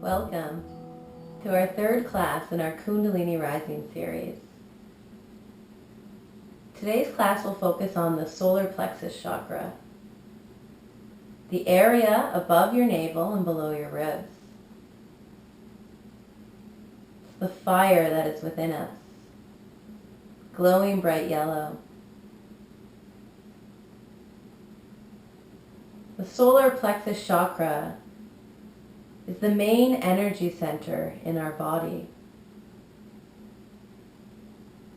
Welcome to our third class in our Kundalini Rising series. Today's class will focus on the solar plexus chakra, the area above your navel and below your ribs. It's the fire that is within us, glowing bright yellow. The solar plexus chakra is the main energy center in our body,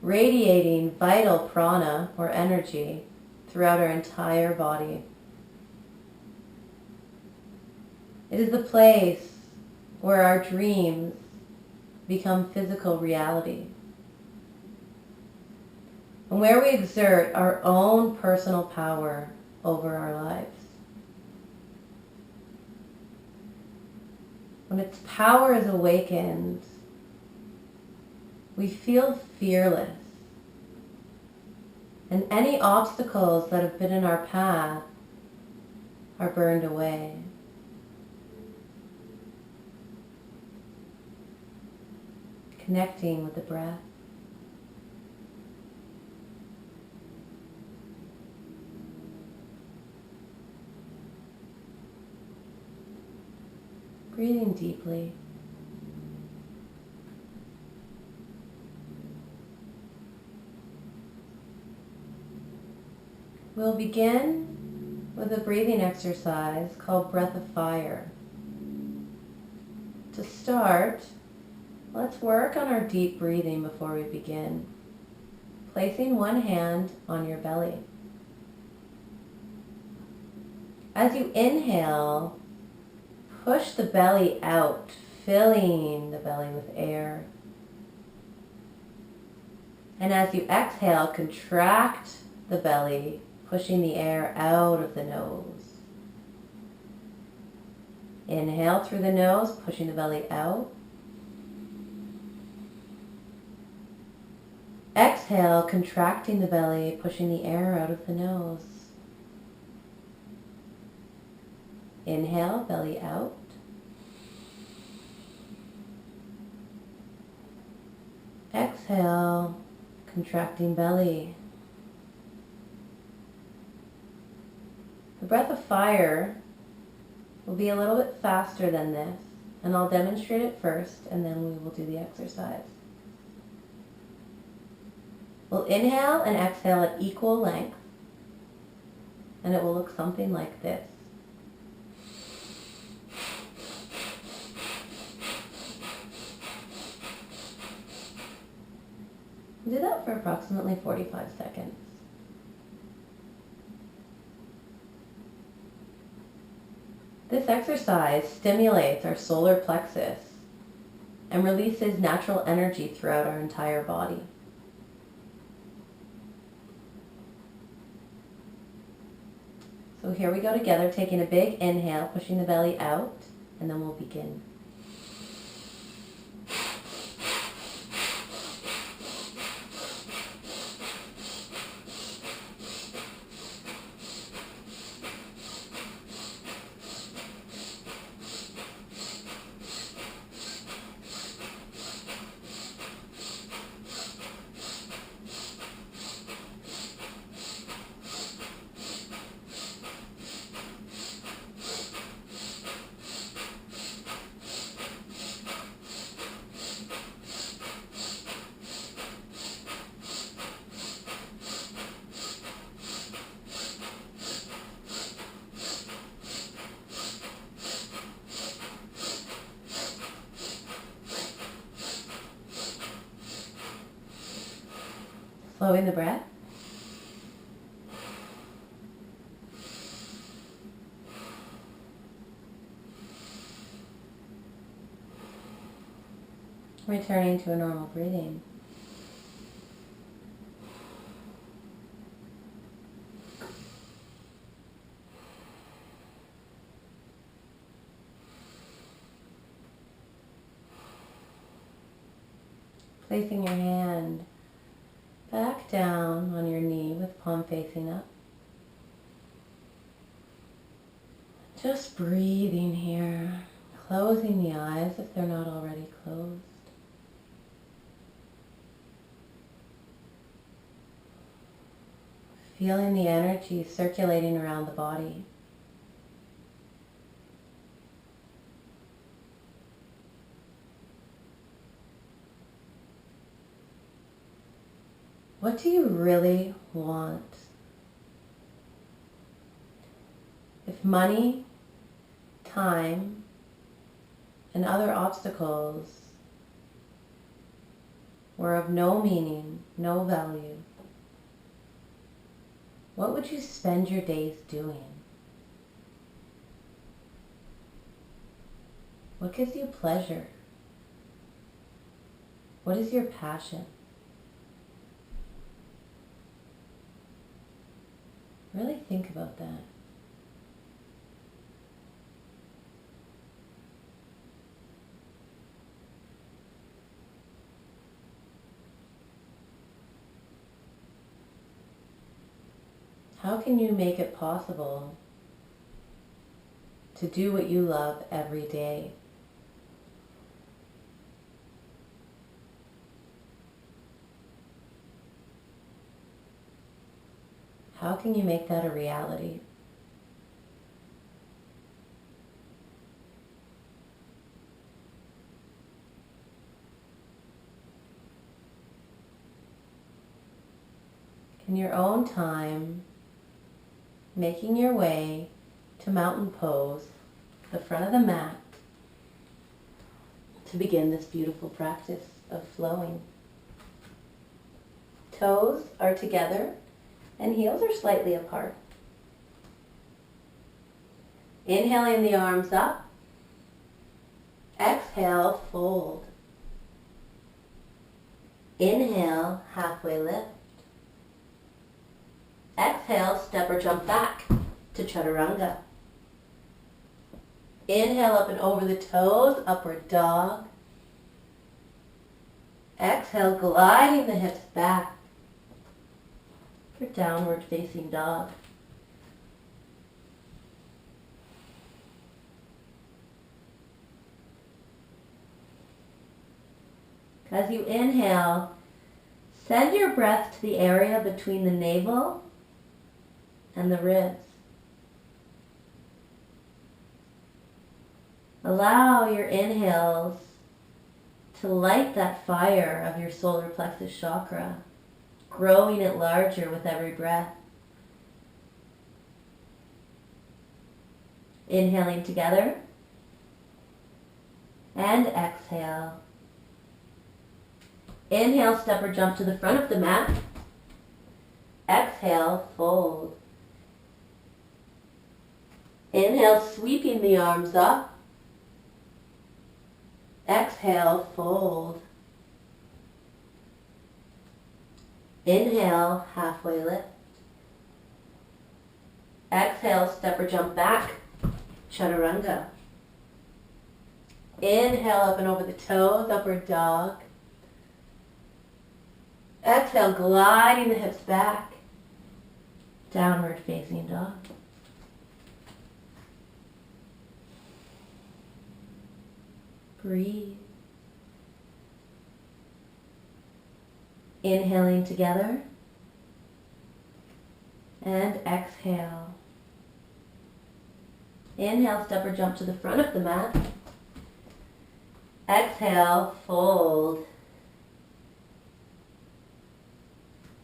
radiating vital prana or energy throughout our entire body. It is the place where our dreams become physical reality, and where we exert our own personal power over our lives. When its power is awakened, we feel fearless, and any obstacles that have been in our path are burned away. Connecting with the breath. Breathing deeply. We'll begin with a breathing exercise called Breath of Fire. To start, let's work on our deep breathing before we begin, placing one hand on your belly. As you inhale, push the belly out, filling the belly with air. And as you exhale, contract the belly, pushing the air out of the nose. Inhale through the nose, pushing the belly out. Exhale, contracting the belly, pushing the air out of the nose. Inhale, belly out. Exhale, contracting belly. The breath of fire will be a little bit faster than this, and I'll demonstrate it first, and then we will do the exercise. We'll inhale and exhale at equal length, and it will look something like this. Do that for approximately 45 seconds. This exercise stimulates our solar plexus and releases natural energy throughout our entire body. So here we go together, taking a big inhale, pushing the belly out, and then we'll begin. Slowing the breath. Returning to a normal breathing. Placing your hand back down on your knee with palm facing up. Just breathing here, Closing the eyes if they're not already closed. Feeling the energy circulating around the body. What do you really want? If money, time, and other obstacles were of no meaning, no value, what would you spend your days doing? What gives you pleasure? What is your passion? Really think about that. How can you make it possible to do what you love every day? How can you make that a reality? In your own time, making your way to mountain pose, the front of the mat, to begin this beautiful practice of flowing. Toes are together and heels are slightly apart. Inhaling the arms up. Exhale, fold. Inhale, halfway lift. Exhale, step or jump back to chaturanga. Inhale up and over the toes, upward dog. Exhale, gliding the hips back for downward facing dog. As you inhale, send your breath to the area between the navel and the ribs. Allow your inhales to light that fire of your solar plexus chakra, growing it larger with every breath. Inhaling together and exhale. Inhale, step or jump to the front of the mat. Exhale, fold. Inhale, sweeping the arms up. Exhale, fold. Inhale, halfway lift. Exhale, step or jump back, chaturanga. Inhale up and over the toes, upward dog. Exhale, gliding the hips back, downward facing dog. Breathe. Inhaling together and exhale. Inhale, step or jump to the front of the mat. Exhale, fold.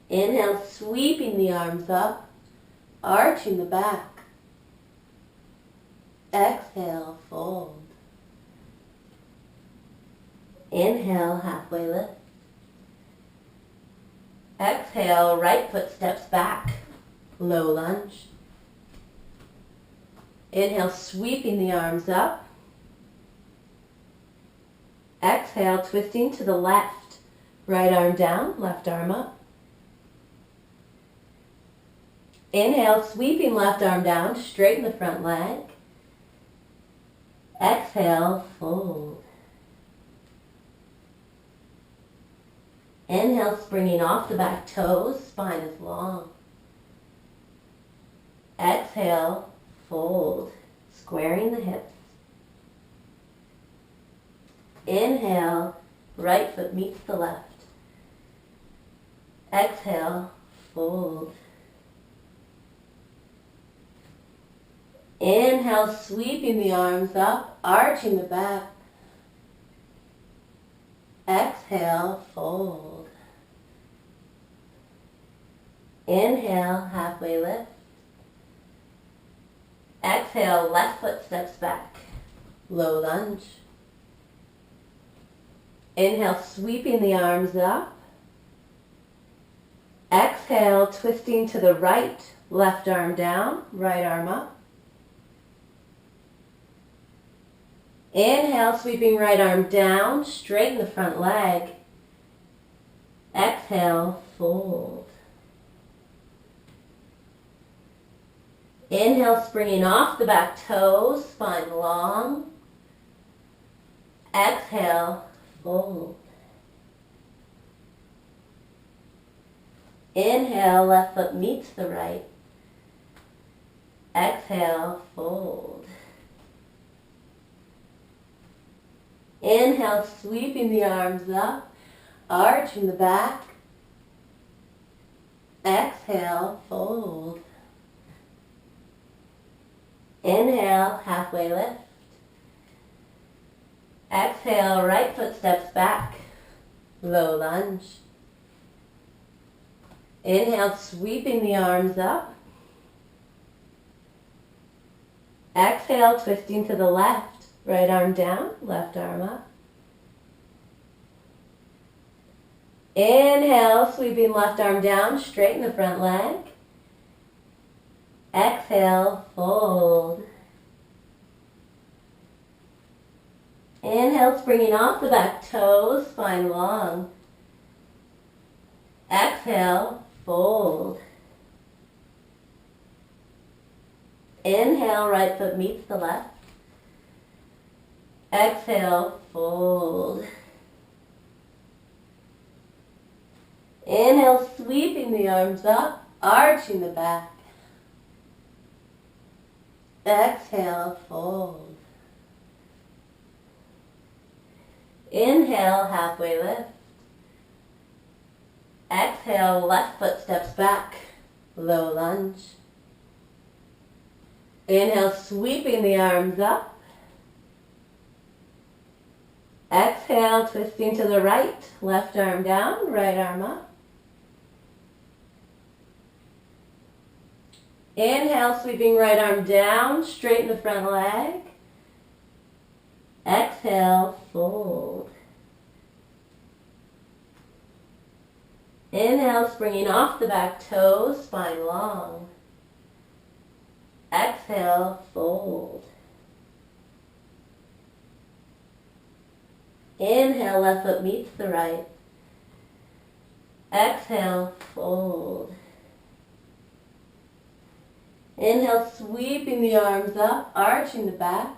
Inhale, sweeping the arms up, arching the back. Exhale, fold. Inhale, halfway lift. Exhale, right foot steps back, low lunge. Inhale, sweeping the arms up. Exhale, twisting to the left. Right arm down, left arm up. Inhale, sweeping left arm down, straighten the front leg. Exhale, fold. Inhale, springing off the back toes, spine is long. Exhale, fold, squaring the hips. Inhale, right foot meets the left. Exhale, fold. Inhale, sweeping the arms up, arching the back. Exhale, fold. Inhale, halfway lift. Exhale, left foot steps back. Low lunge. Inhale, sweeping the arms up. Exhale, twisting to the right, left arm down, right arm up. Inhale, sweeping right arm down, straighten the front leg. Exhale, fold. Inhale, springing off the back toes, spine long. Exhale, fold. Inhale, left foot meets the right. Exhale, fold. Inhale, sweeping the arms up, arching the back. Exhale, fold. Inhale, halfway lift. Exhale, right foot steps back, low lunge. Inhale, sweeping the arms up. Exhale, twisting to the left, right arm down, left arm up. Inhale, sweeping left arm down, straighten the front leg. Exhale, fold. Inhale, springing off the back toes, spine long. Exhale, fold. Inhale, right foot meets the left. Exhale, fold. Inhale, sweeping the arms up, arching the back. Exhale, fold. Inhale, halfway lift. Exhale, left foot steps back, low lunge. Inhale, sweeping the arms up. Exhale, twisting to the right, left arm down, right arm up. Inhale, sweeping right arm down, straighten the front leg. Exhale, fold. Inhale, springing off the back toes, spine long. Exhale, fold. Inhale, left foot meets the right. Exhale, fold. Inhale, sweeping the arms up, arching the back.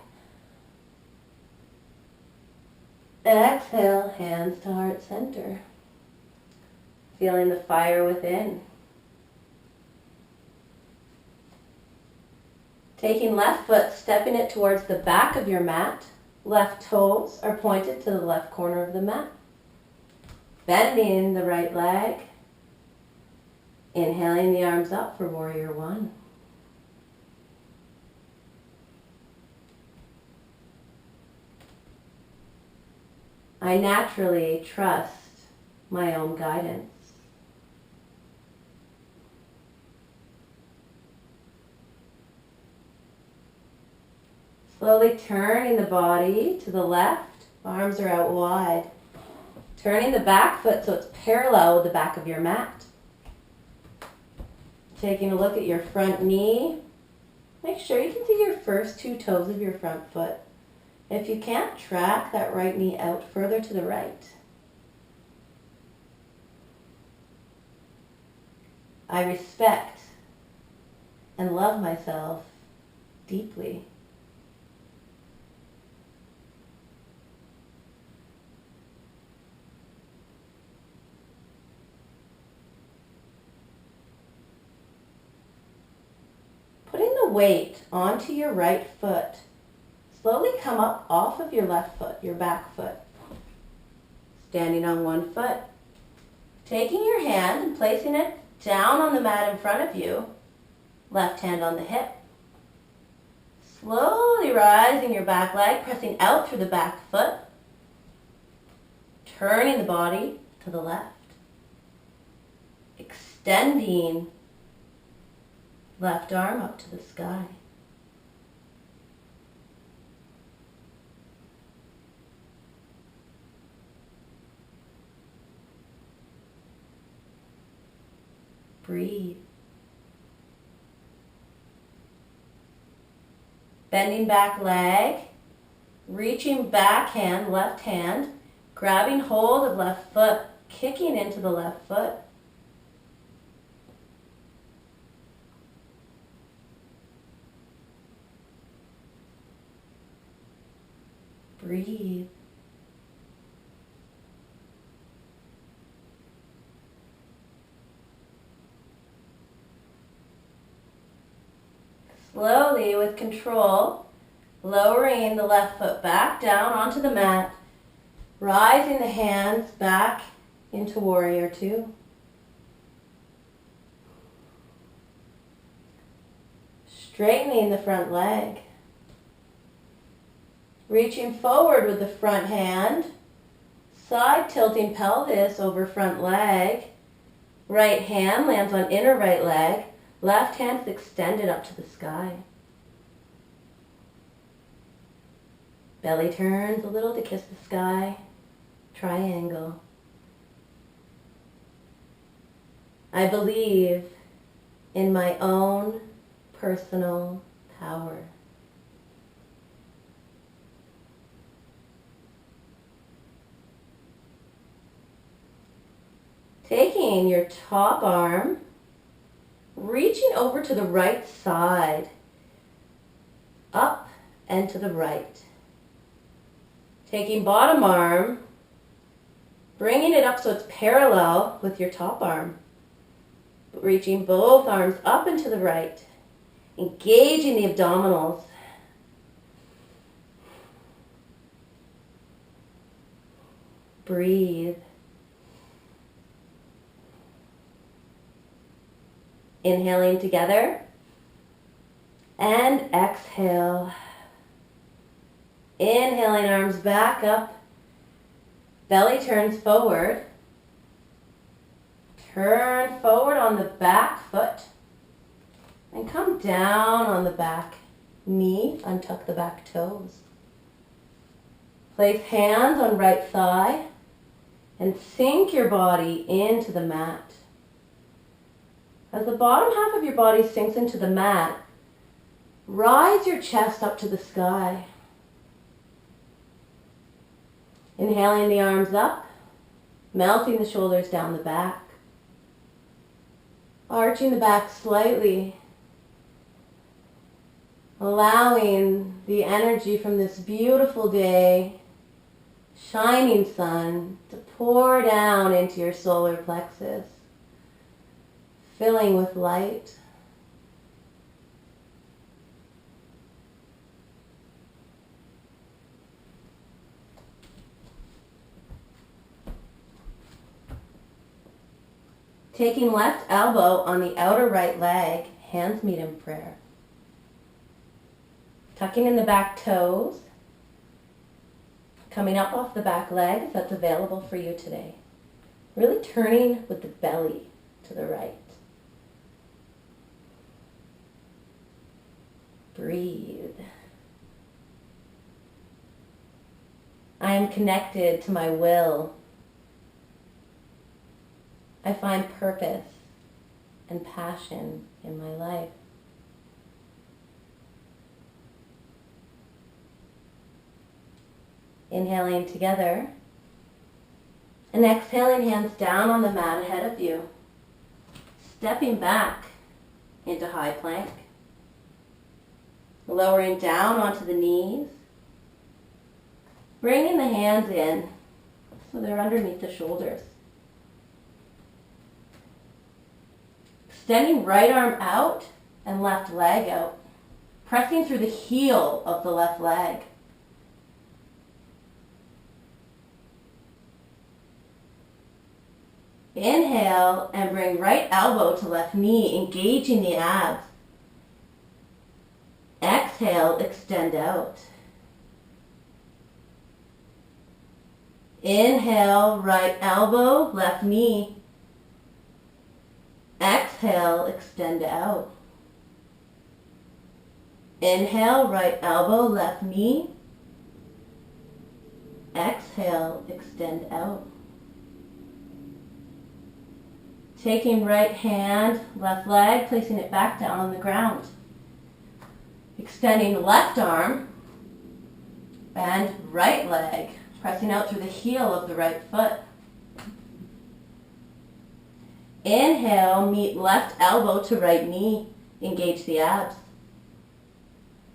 Exhale, hands to heart center. Feeling the fire within. Taking left foot, stepping it towards the back of your mat. Left toes are pointed to the left corner of the mat. Bending the right leg. Inhaling the arms up for warrior one. I naturally trust my own guidance. Slowly turning the body to the left, arms are out wide. Turning the back foot so it's parallel with the back of your mat. Taking a look at your front knee. Make sure you can see your first two toes of your front foot. If you can't, track that right knee out further to the right. I respect and love myself deeply. Putting the weight onto your right foot. Slowly come up off of your left foot, your back foot. Standing on one foot. Taking your hand and placing it down on the mat in front of you, left hand on the hip. Slowly rising your back leg, pressing out through the back foot. Turning the body to the left. Extending left arm up to the sky. Breathe. Bending back leg, reaching back hand, left hand, grabbing hold of left foot, kicking into the left foot. Breathe. Slowly, with control, lowering the left foot back down onto the mat, rising the hands back into warrior two. Straightening the front leg. Reaching forward with the front hand, side tilting pelvis over front leg. Right hand lands on inner right leg. Left hand is extended up to the sky. Belly turns a little to kiss the sky. Triangle. I believe in my own personal power. Taking your top arm, reaching over to the right side, up and to the right. Taking bottom arm, bringing it up so it's parallel with your top arm. Reaching both arms up and to the right, engaging the abdominals. Breathe. Inhaling together and exhale. Inhaling, arms back up, belly turns forward. Turn forward on the back foot and come down on the back knee, untuck the back toes. Place hands on right thigh and sink your body into the mat. As the bottom half of your body sinks into the mat, rise your chest up to the sky. Inhaling the arms up, melting the shoulders down the back. Arching the back slightly, allowing the energy from this beautiful day, shining sun, to pour down into your solar plexus, filling with light. Taking left elbow on the outer right leg, hands meet in prayer. Tucking in the back toes, coming up off the back leg if that's available for you today. Really turning with the belly to the right. Breathe. I am connected to my will. I find purpose and passion in my life. Inhaling together and exhaling, hands down on the mat ahead of you. Stepping back into high plank. Lowering down onto the knees. Bringing the hands in so they're underneath the shoulders. Extending right arm out and left leg out. Pressing through the heel of the left leg. Inhale and bring right elbow to left knee, engaging the abs. Exhale, extend out. Inhale, right elbow, left knee. Exhale, extend out. Inhale, right elbow, left knee. Exhale, extend out. Taking right hand, left leg, placing it back down on the ground. Extending left arm, bend right leg, pressing out through the heel of the right foot. Inhale, meet left elbow to right knee, engage the abs.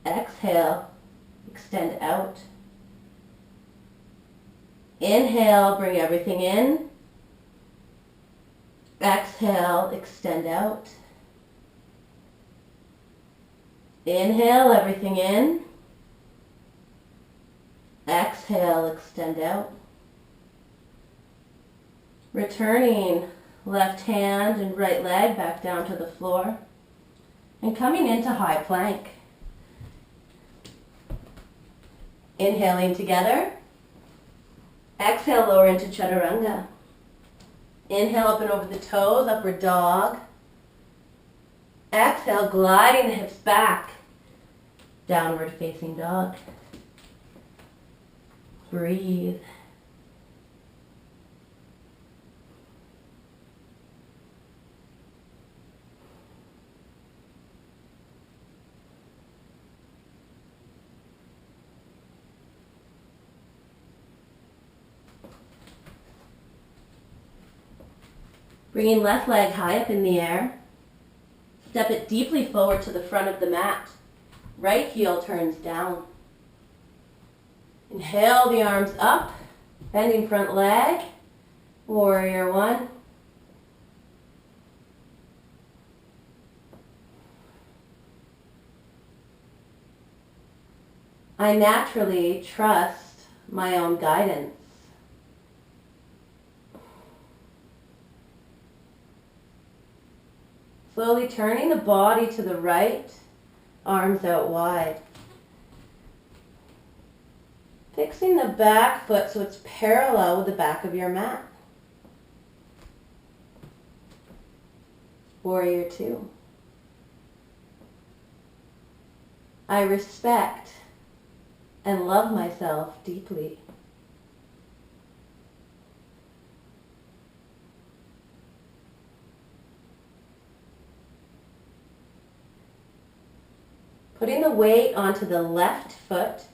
Exhale, extend out. Inhale, bring everything in. Exhale, extend out. Inhale, everything in. Exhale, extend out. Returning left hand and right leg back down to the floor. And coming into high plank. Inhaling together. Exhale, lower into chaturanga. Inhale up and over the toes, upward dog. Exhale, gliding the hips back. Downward facing dog. Breathe. Bringing left leg high up in the air. Step it deeply forward to the front of the mat. Right heel turns down. Inhale the arms up, bending front leg. Warrior one. I naturally trust my own guidance. Slowly turning the body to the right, arms out wide. Fixing the back foot so it's parallel with the back of your mat. Warrior two. I respect and love myself deeply. Putting the weight onto the left foot,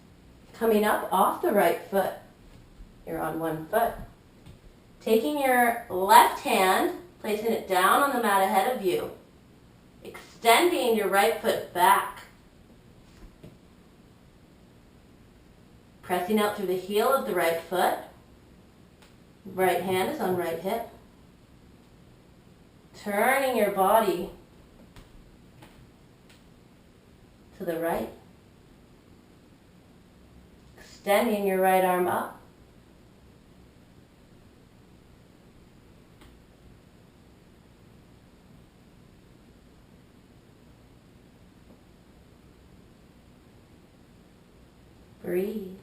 coming up off the right foot. You're on one foot. Taking your left hand, placing it down on the mat ahead of you. Extending your right foot back. Pressing out through the heel of the right foot. Right hand is on right hip. Turning your body to the right. Extending your right arm up. Breathe.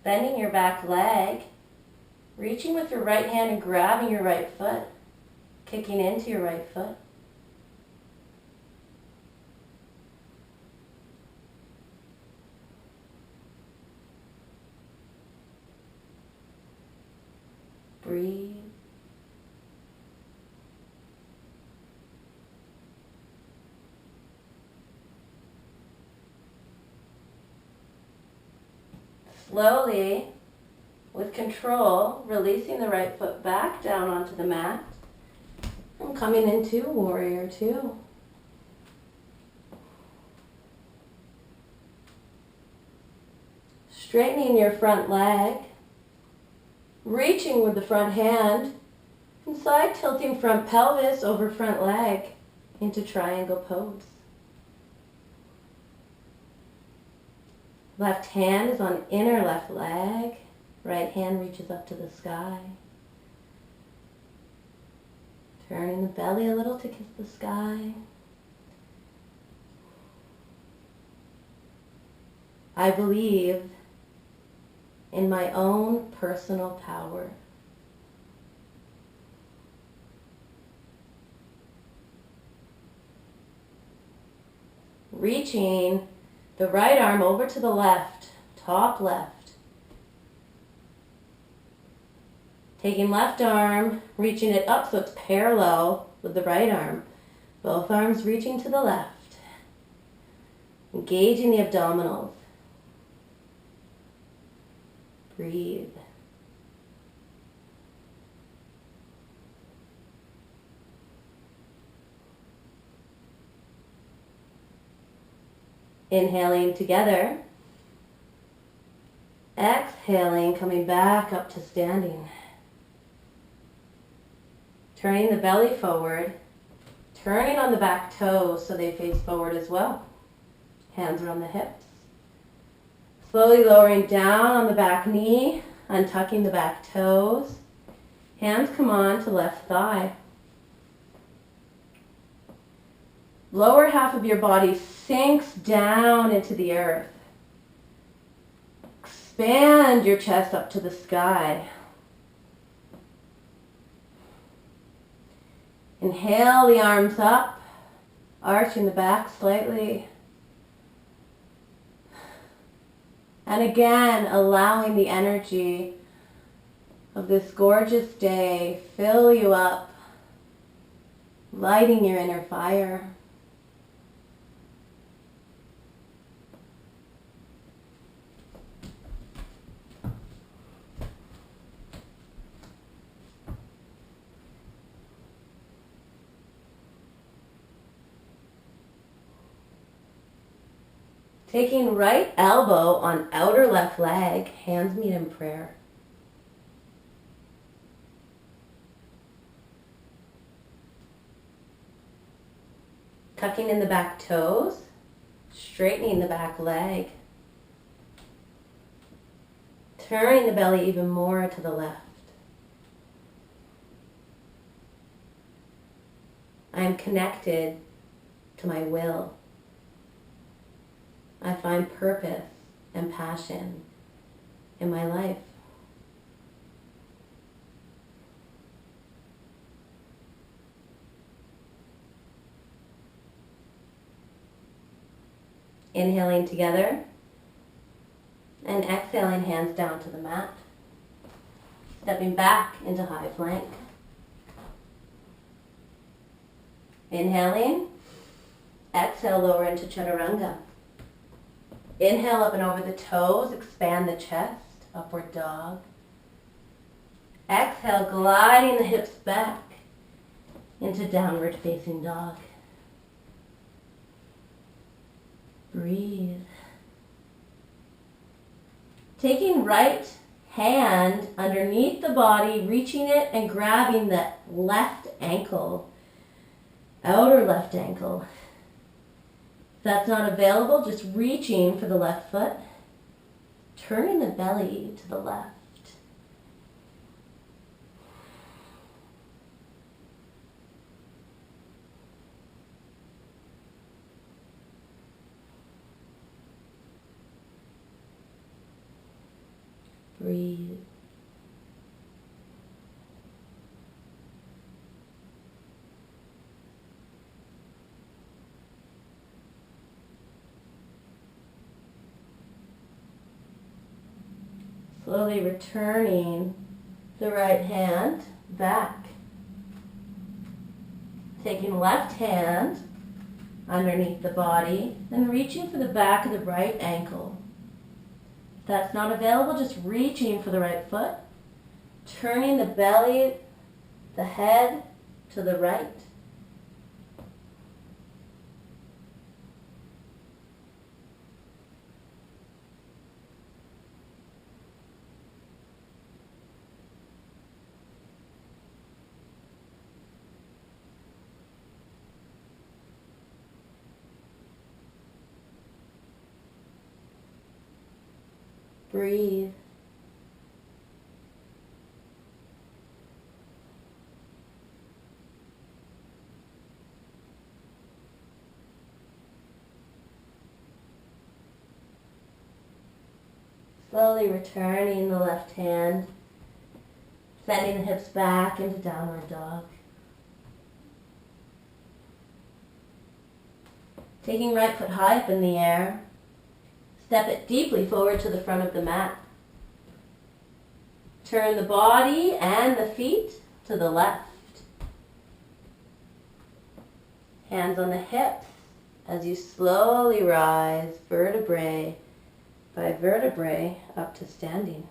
Bending your back leg, reaching with your right hand and grabbing your right foot, kicking into your right foot. Breathe. Slowly, with control, releasing the right foot back down onto the mat and coming into warrior two. Straightening your front leg, reaching with the front hand, and side tilting front pelvis over front leg into triangle pose. Left hand is on inner left leg. Right hand reaches up to the sky. Turning the belly a little to kiss the sky. I believe in my own personal power. Reaching the right arm over to the left, top left. Taking left arm, reaching it up so it's parallel with the right arm. Both arms reaching to the left. Engaging the abdominals. Breathe. Inhaling together. Exhaling, coming back up to standing. Turning the belly forward. Turning on the back toes so they face forward as well. Hands are on the hips. Slowly lowering down on the back knee, untucking the back toes. Hands come on to left thigh. Lower half of your body sinks down into the earth. Expand your chest up to the sky. Inhale the arms up, arching the back slightly. And again, allowing the energy of this gorgeous day fill you up, lighting your inner fire. Taking right elbow on outer left leg, hands meet in prayer. Tucking in the back toes, straightening the back leg. Turning the belly even more to the left. I am connected to my will. I find purpose and passion in my life. Inhaling together and exhaling, hands down to the mat. Stepping back into high plank. Inhaling, exhale, lower into chaturanga. Inhale up and over the toes, expand the chest, upward dog. Exhale, gliding the hips back into downward facing dog. Breathe. Taking right hand underneath the body, reaching it and grabbing the left ankle, outer left ankle. If that's not available, just reaching for the left foot, turning the belly to the left. Breathe. Slowly returning the right hand back. Taking left hand underneath the body, then reaching for the back of the right ankle. If that's not available, just reaching for the right foot, turning the belly, the head to the right. Breathe. Slowly returning the left hand, sending the hips back into downward dog. Taking right foot high up in the air, step it deeply forward to the front of the mat. Turn the body and the feet to the left. Hands on the hips as you slowly rise vertebrae by vertebrae up to standing.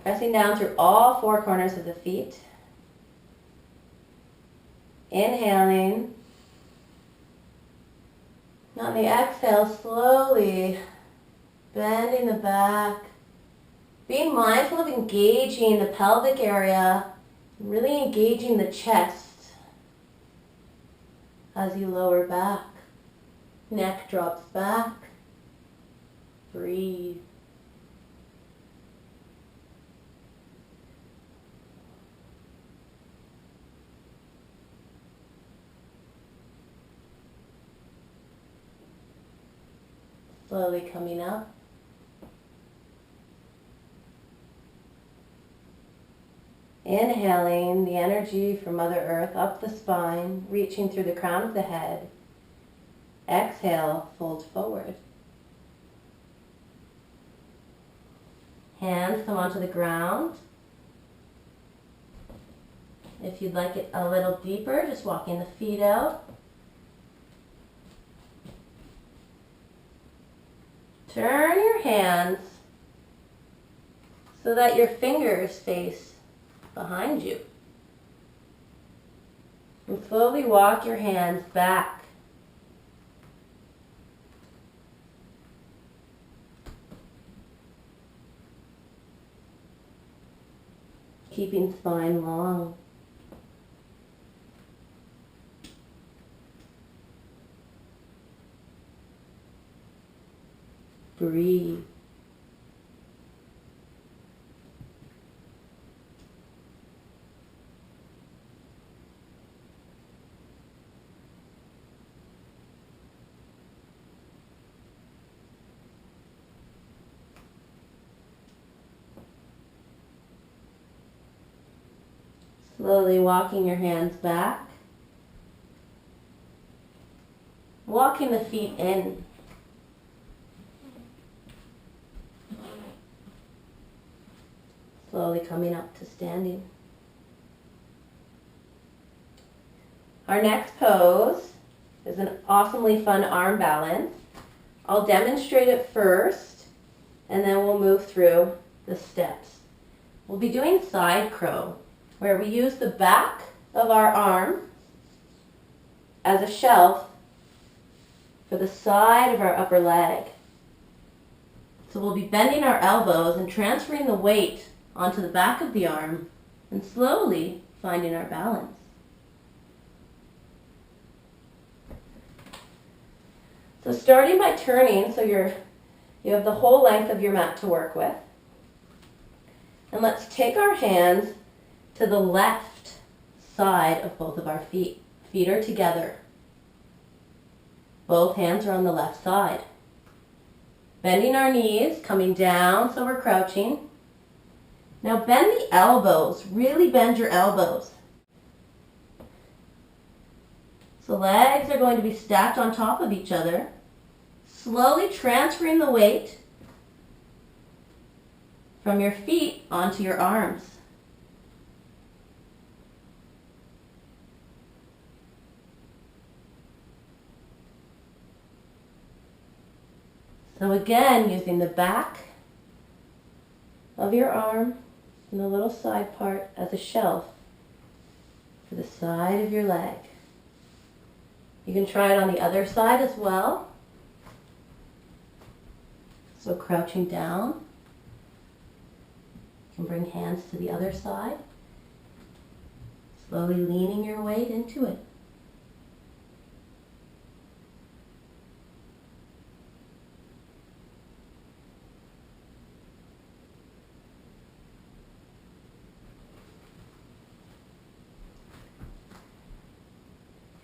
Pressing down through all four corners of the feet. Inhaling. On the exhale, slowly bending the back. Being mindful of engaging the pelvic area, really engaging the chest as you lower back. Neck drops back. Breathe. Slowly coming up. Inhaling the energy from Mother Earth up the spine, reaching through the crown of the head. Exhale, fold forward. Hands come onto the ground. If you'd like it a little deeper, just walking the feet out. Turn your hands so that your fingers face behind you. And slowly walk your hands back. Keeping spine long. Breathe. Slowly walking your hands back. Walking the feet in. Slowly coming up to standing. Our next pose is an awesomely fun arm balance. I'll demonstrate it first, and then we'll move through the steps. We'll be doing side crow, where we use the back of our arm as a shelf for the side of our upper leg. So we'll be bending our elbows and transferring the weight onto the back of the arm and slowly finding our balance. So starting by turning, so you have the whole length of your mat to work with. And let's take our hands to the left side of both of our feet. Feet are together. Both hands are on the left side. Bending our knees, coming down so we're crouching. Now bend the elbows, really bend your elbows. So legs are going to be stacked on top of each other. Slowly transferring the weight from your feet onto your arms. So again, using the back of your arm and the little side part as a shelf for the side of your leg. You can try it on the other side as well. So crouching down. You can bring hands to the other side. Slowly leaning your weight into it.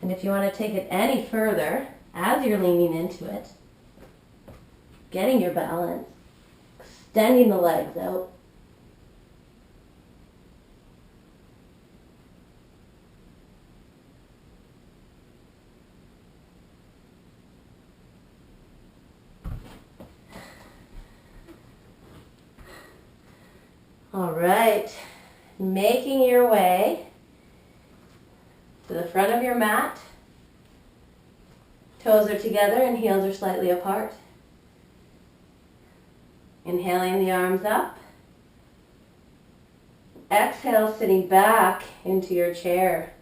And if you want to take it any further, as you're leaning into it, getting your balance, extending the legs out. All right, making your way to the front of your mat. Toes are together and heels are slightly apart. Inhaling the arms up. Exhale, sitting back into your chair.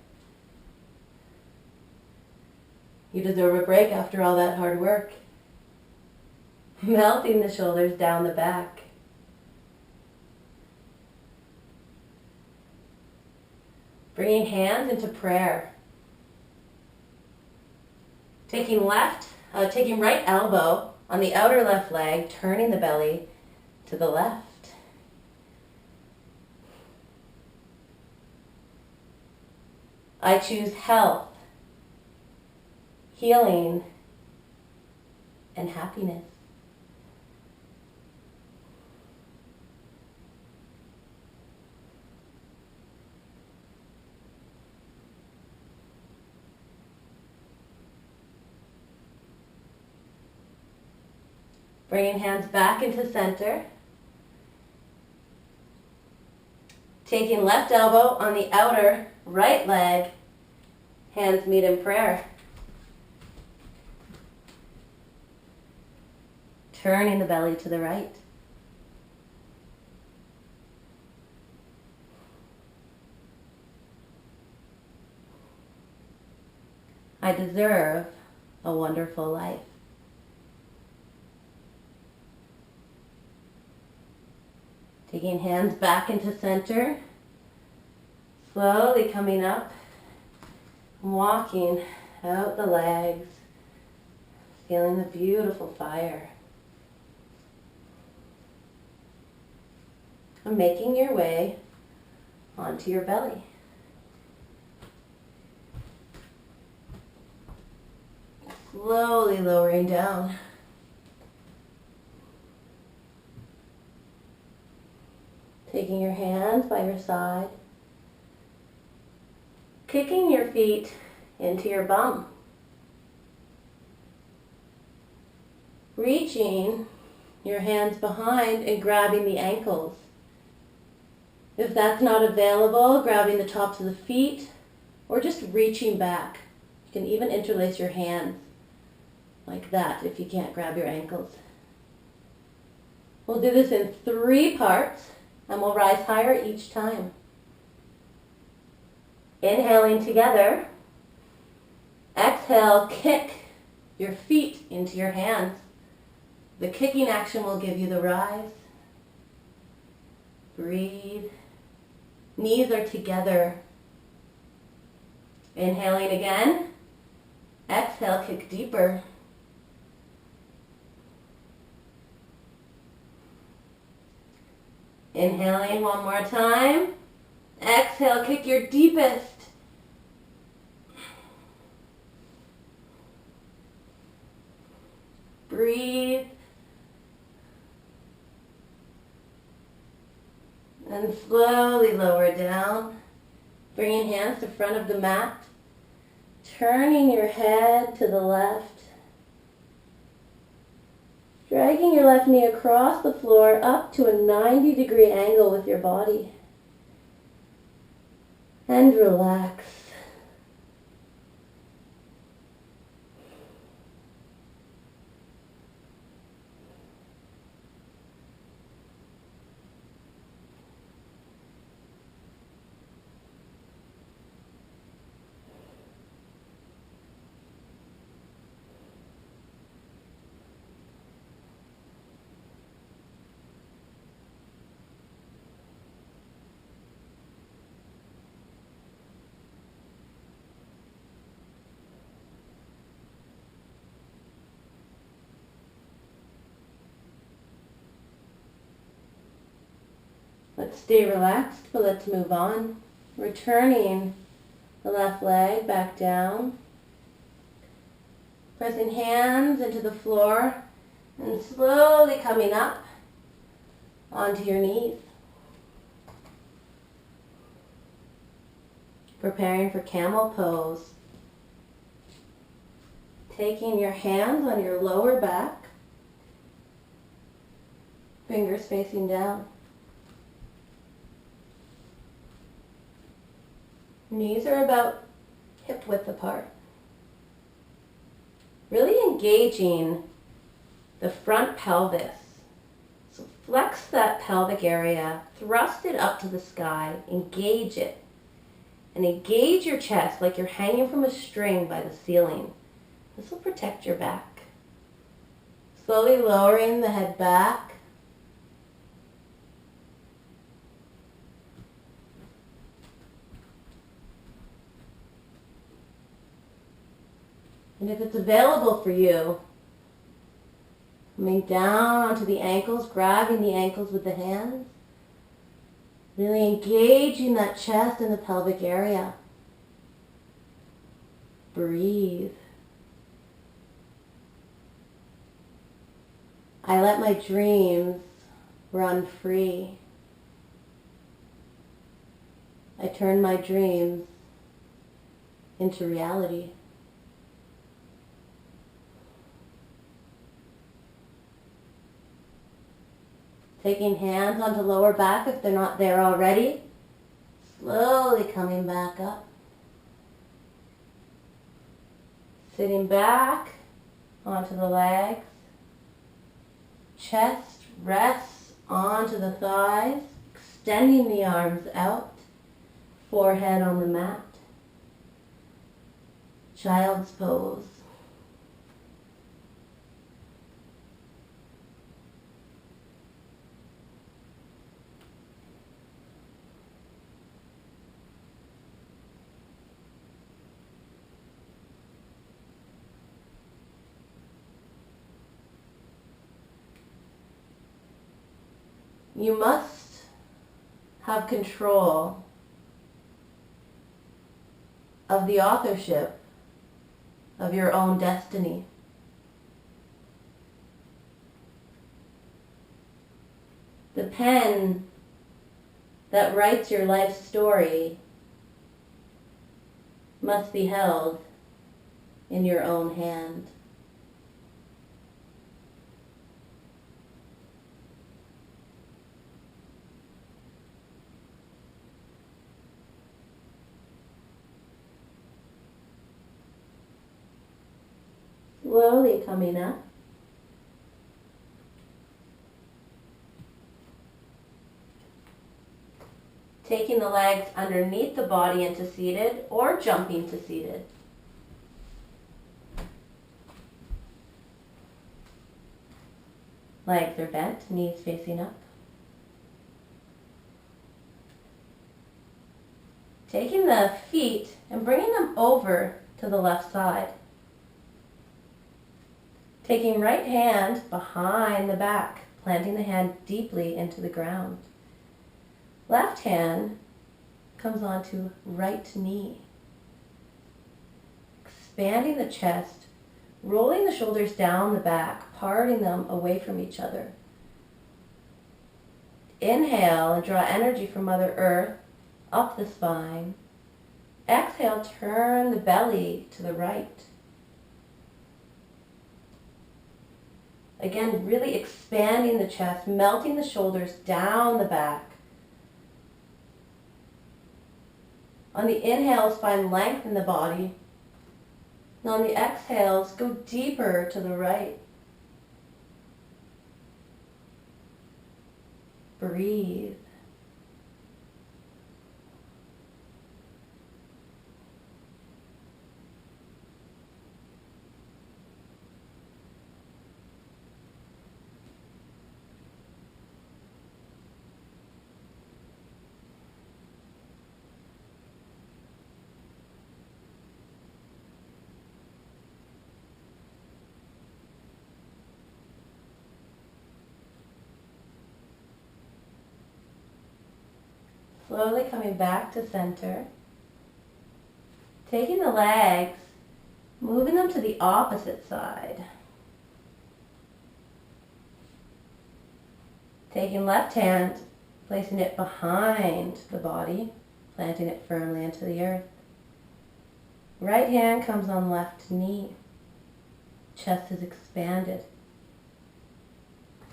You deserve a break after all that hard work. Melting the shoulders down the back. Bringing hands into prayer. Taking right elbow on the outer left leg, turning the belly to the left. I choose health, healing, and happiness. Bringing hands back into center. Taking left elbow on the outer right leg, hands meet in prayer. Turning the belly to the right. I deserve a wonderful life. Taking hands back into center, slowly coming up, walking out the legs, feeling the beautiful fire. And making your way onto your belly. Slowly lowering down. Taking your hands by your side, kicking your feet into your bum. Reaching your hands behind and grabbing the ankles. If that's not available, grabbing the tops of the feet or just reaching back. You can even interlace your hands like that if you can't grab your ankles. We'll do this in 3 parts. And we'll rise higher each time. Inhaling together. Exhale, kick your feet into your hands. The kicking action will give you the rise. Breathe. Knees are together. Inhaling again. Exhale, kick deeper. Inhaling one more time. Exhale, kick your deepest. Breathe. And slowly lower down. Bringing hands to front of the mat. Turning your head to the left. Dragging your left knee across the floor up to a 90-degree angle with your body. And relax. Let's stay relaxed, but let's move on. Returning the left leg back down. Pressing hands into the floor and slowly coming up onto your knees. Preparing for camel pose. Taking your hands on your lower back, fingers facing down. Knees are about hip width apart. Really engaging the front pelvis. So flex that pelvic area, thrust it up to the sky, engage it. And engage your chest like you're hanging from a string by the ceiling. This will protect your back. Slowly lowering the head back. And if it's available for you, coming down onto the ankles, grabbing the ankles with the hands. Really engaging that chest and the pelvic area. Breathe. I let my dreams run free. I turn my dreams into reality. Taking hands onto lower back if they're not there already. Slowly coming back up. Sitting back onto the legs. Chest rests onto the thighs. Extending the arms out. Forehead on the mat. Child's pose. You must have control of the authorship of your own destiny. The pen that writes your life story must be held in your own hand. Slowly coming up. Taking the legs underneath the body into seated or jumping to seated. Legs are bent, knees facing up. Taking the feet and bringing them over to the left side. Taking right hand behind the back, planting the hand deeply into the ground. Left hand comes onto right knee. Expanding the chest, rolling the shoulders down the back, parting them away from each other. Inhale and draw energy from Mother Earth up the spine. Exhale, turn the belly to the right. Again, really expanding the chest, melting the shoulders down the back. On the inhales, find length in the body. And on the exhales, go deeper to the right. Breathe. Slowly coming back to center. Taking the legs, Moving them to the opposite side. Taking left hand, placing it behind the body, planting it firmly into the earth. Right hand comes on left knee. Chest is expanded.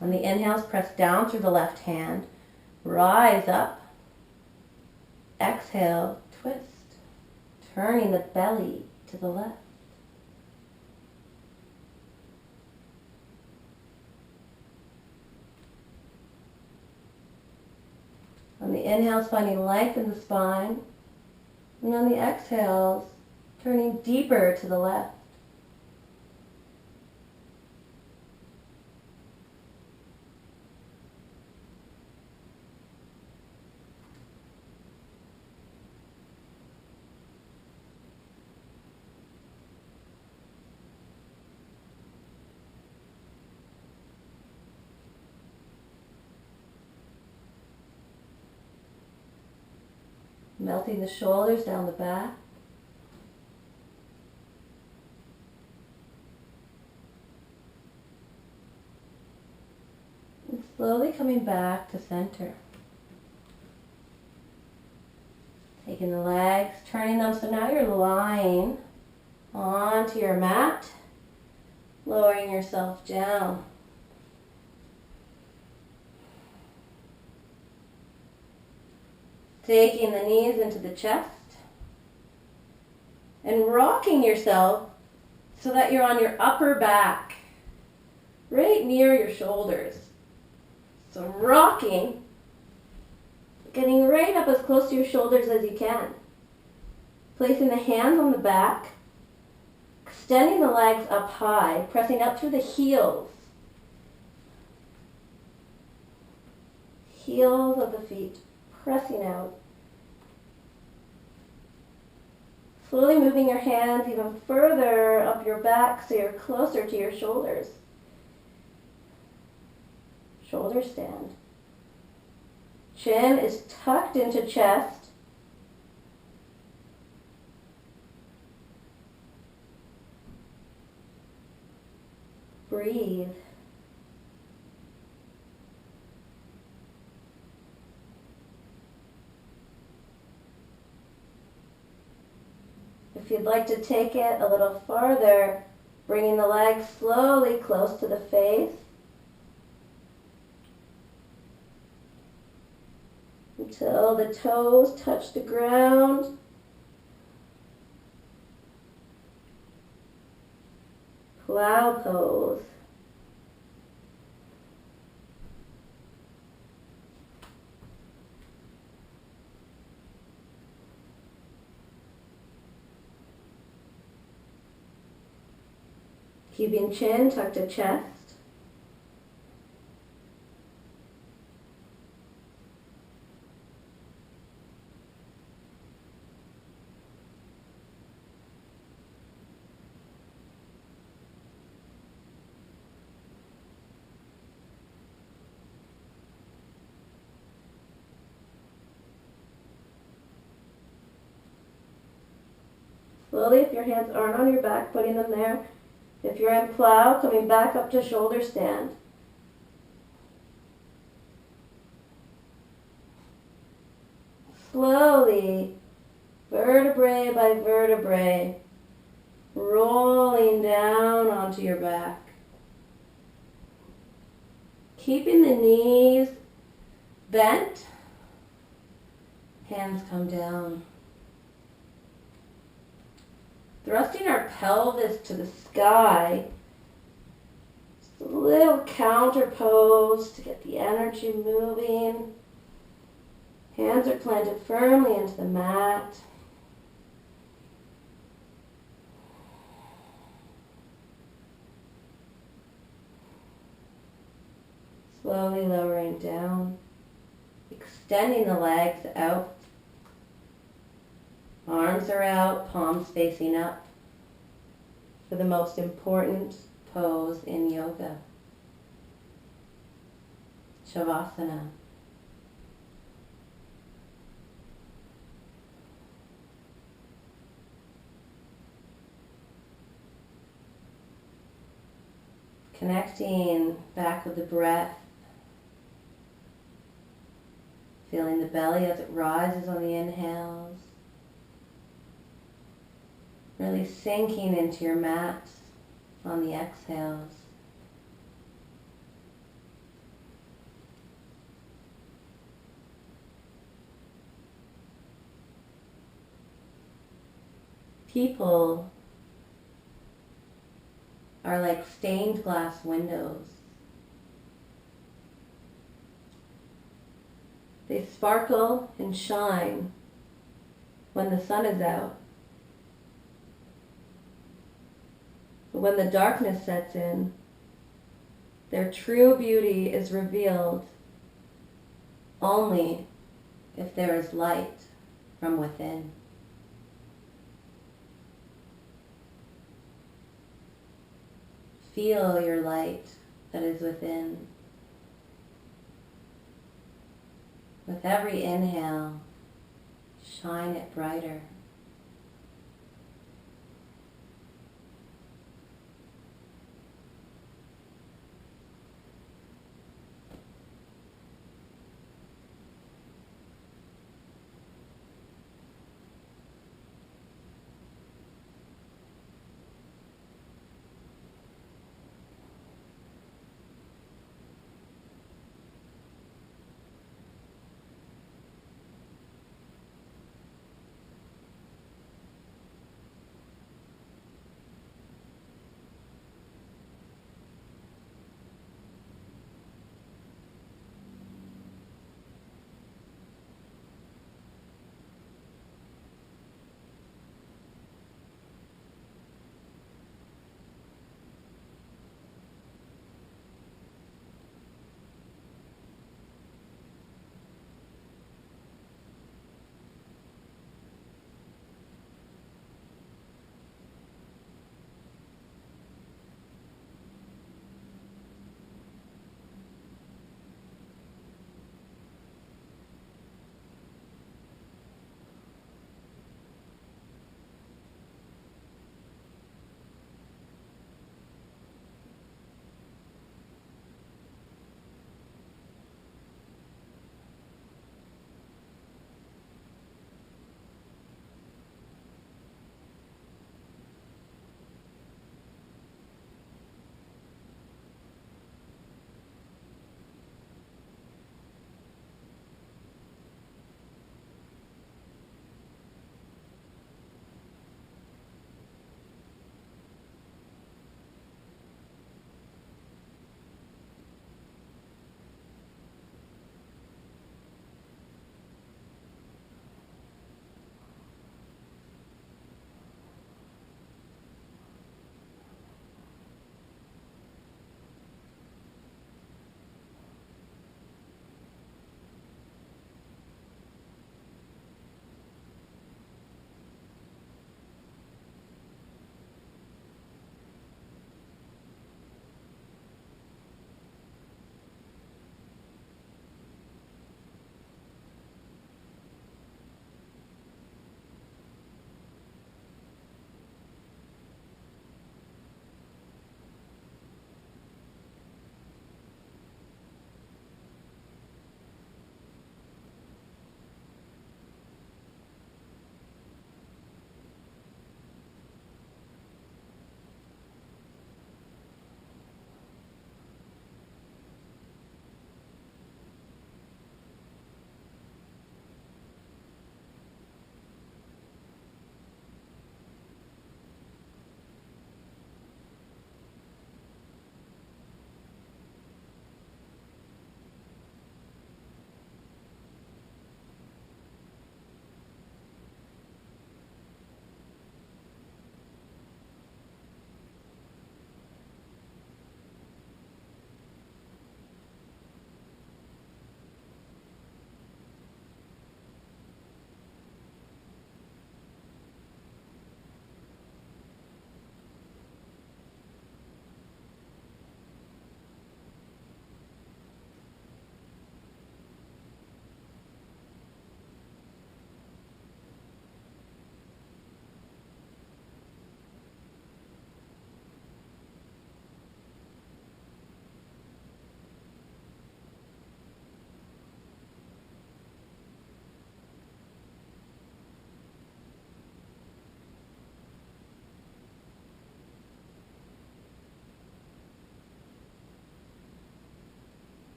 On the inhales, press down through the left hand. Rise up. Exhale, twist. Turning the belly to the left. On the inhales, finding length in the spine. And on the exhales, turning deeper to the left. Melting the shoulders down the back. And slowly coming back to center. Taking the legs, turning them so now you're lying onto your mat, lowering yourself down. Taking the knees into the chest and rocking yourself so that you're on your upper back, right near your shoulders. So rocking, getting right up as close to your shoulders as you can. Placing the hands on the back, extending the legs up high, pressing up through the heels. Heels of the feet, pressing out. Slowly moving your hands even further up your back so you're closer to your shoulders. Shoulder stand. Chin is tucked into chest. Breathe. If you'd like to take it a little farther, bringing the legs slowly close to the face. Until the toes touch the ground. Plow pose. Keeping chin tucked to chest. Slowly, if your hands aren't on your back, putting them there. If you're in plow, coming back up to shoulder stand. Slowly, vertebrae by vertebrae, rolling down onto your back. Keeping the knees bent, hands come down. Thrusting our pelvis to the sky. Just a little counter pose to get the energy moving. Hands are planted firmly into the mat. Slowly lowering down. Extending the legs out. Arms are out, palms facing up for the most important pose in yoga, Shavasana. Connecting back with the breath. Feeling the belly as it rises on the inhales. Really sinking into your mat on the exhales. People are like stained glass windows. They sparkle and shine when the sun is out. But when the darkness sets in, their true beauty is revealed only if there is light from within. Feel your light that is within. With every inhale, shine it brighter.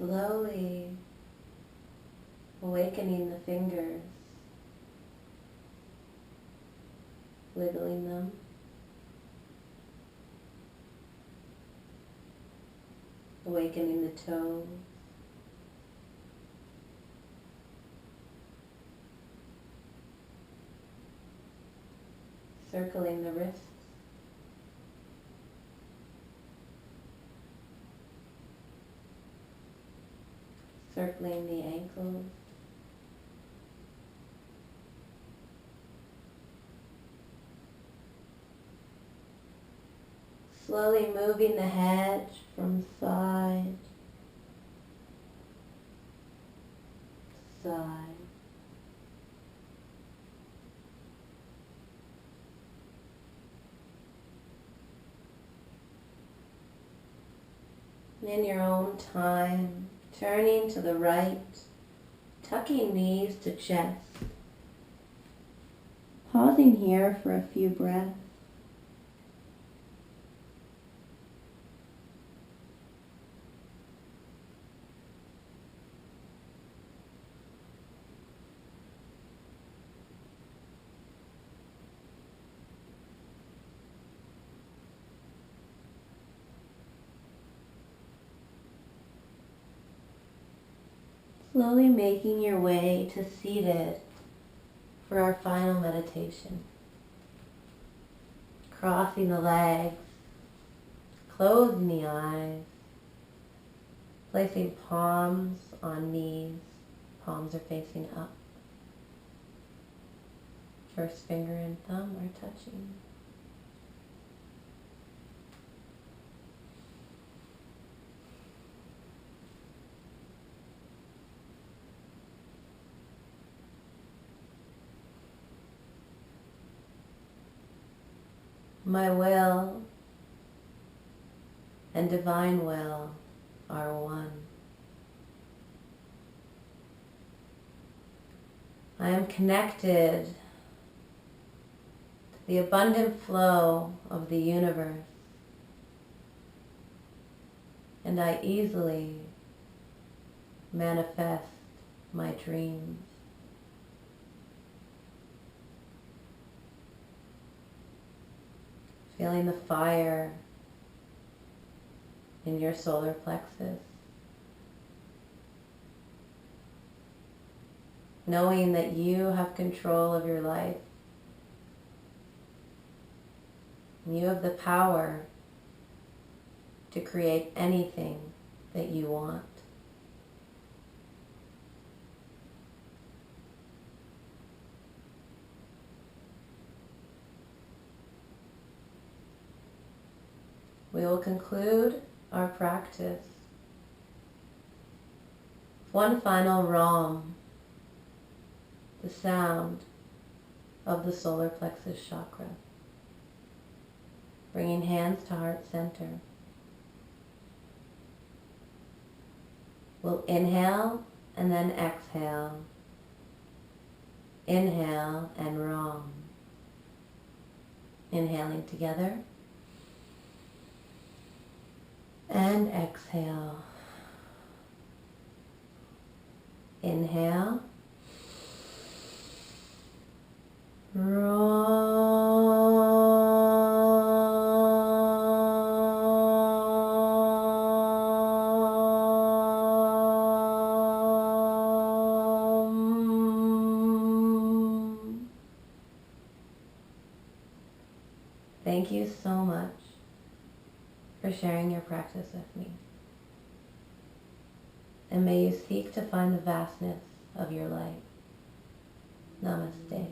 Slowly awakening the fingers, wiggling them. Awakening the toes. Circling the wrists. Circling the ankles. Slowly moving the head from side to side. And in your own time, turning to the right, tucking knees to chest. Pausing here for a few breaths. Slowly making your way to seated for our final meditation. Crossing the legs, closing the eyes, placing palms on knees, palms are facing up. First finger and thumb are touching. My will and divine will are one. I am connected to the abundant flow of the universe, and I easily manifest my dreams. Feeling the fire in your solar plexus. Knowing that you have control of your life. You have the power to create anything that you want. We will conclude our practice with one final ram, the sound of the solar plexus chakra. Bringing hands to heart center. We'll inhale and then exhale. Inhale and ram. Inhaling together. And exhale. Inhale. Thank you so much for sharing your practice with me. And may you seek to find the vastness of your light. Namaste.